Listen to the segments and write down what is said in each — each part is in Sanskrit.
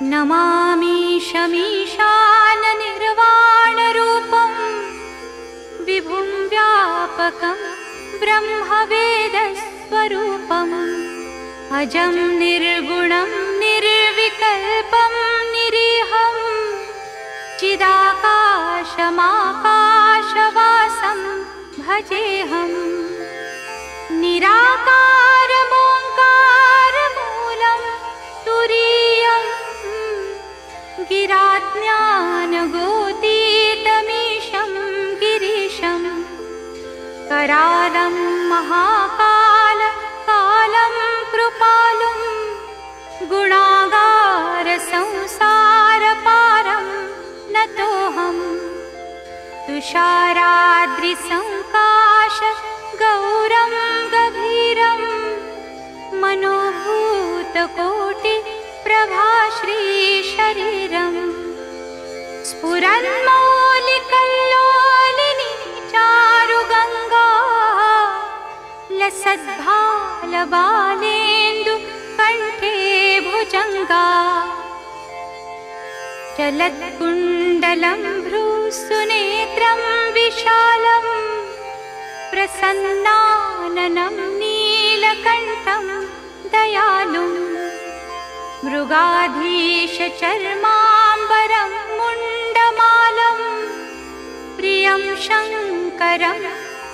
नमामि शमीशाननिर्वाणरूपं विभुं व्यापकं ब्रह्मवेदस्वरूपम् अजं निर्गुणं निर्विकल्पं निरीहं चिदाकाशमाकाशवासं भजेऽहम् निराकारमोङ्कारमूलं तुरीयं गिराज्ञानगोतीतमीशं गिरीशं करालं महाकालं कृपालुं गुणागारसंसारपारं नतोऽहम् तुषाराद्रिसङ्काश गौरं गभीरं मनोभूतकोटिप्रभाश्रीशरीरं स्फुरन्मौलिकल्लोलिनी चारुगङ्गा लसद्भालबालेन्दुकण्ठे भुजङ्गा चलत्कुण्डलं भ्रूसुनेत्रं विशालं प्रसन्नाननं नीलकण्ठं दयालुं मृगाधीशचर्माम्बरं मुण्डमालं प्रियं शङ्करं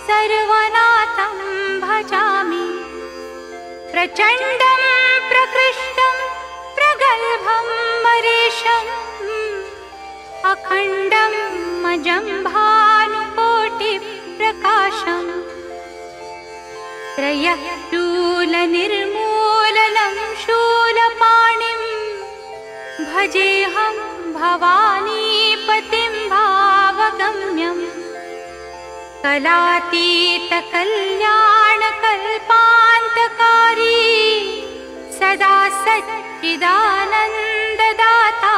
सर्वनाथं भजामि प्रचण्डं प्रकृष्टं प्रगल्भं मरीशम् अखण्डं मजं भानुकोटिप्रकाशम् त्रयशूलनिर्मूलनं शूलपाणिं भजेऽहं भवानीपतिं भावगम्यं कलातीतकल्याणकल्पान्तकारी सदा सच्चिदानन्ददाता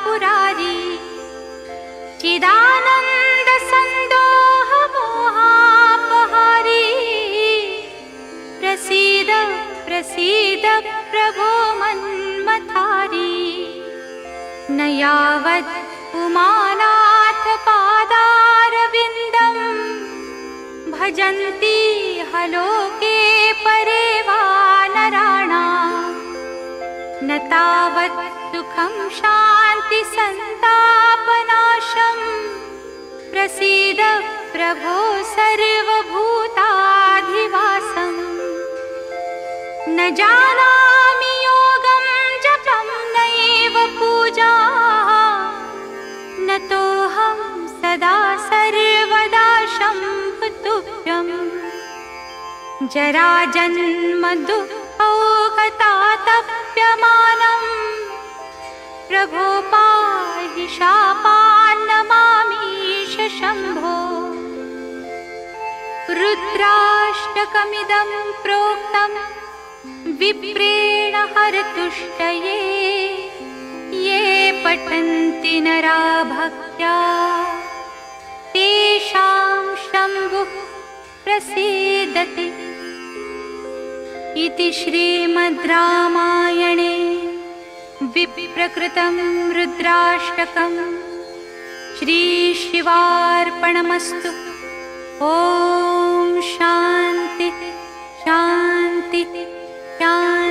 पुरारी चिदानन्दसन्दोहमोहापहारी प्रसीद प्रसीद प्रभो मन्मथारी न यावत् उमानाथ पादारविन्दं भजन्ति हलोके परे वा नराणां न तावत् सुखं शान्ति सन्तापनाशं प्रसीद प्रभो सर्वभूताधिवासम् न जानामि योगं जपं नैव पूजा नतोऽहं सदा सर्वदा शम्भुतुभ्यं जराजन्म दुःखौघतातप्यमानं प्रभो पाहि शापान्नमामीश शम्भो रुद्राष्टकमिदं प्रोक्तं विप्रेण हरतुष्टये ये पठन्ति नरा भक्त्या तेषां शम्भुः प्रसीदति इति श्रीमद् रामायणे विप्रकृतं रुद्राष्टकं श्रीशिवार्पणमस्तु। ॐ शान्ति शान्ति शान्ति।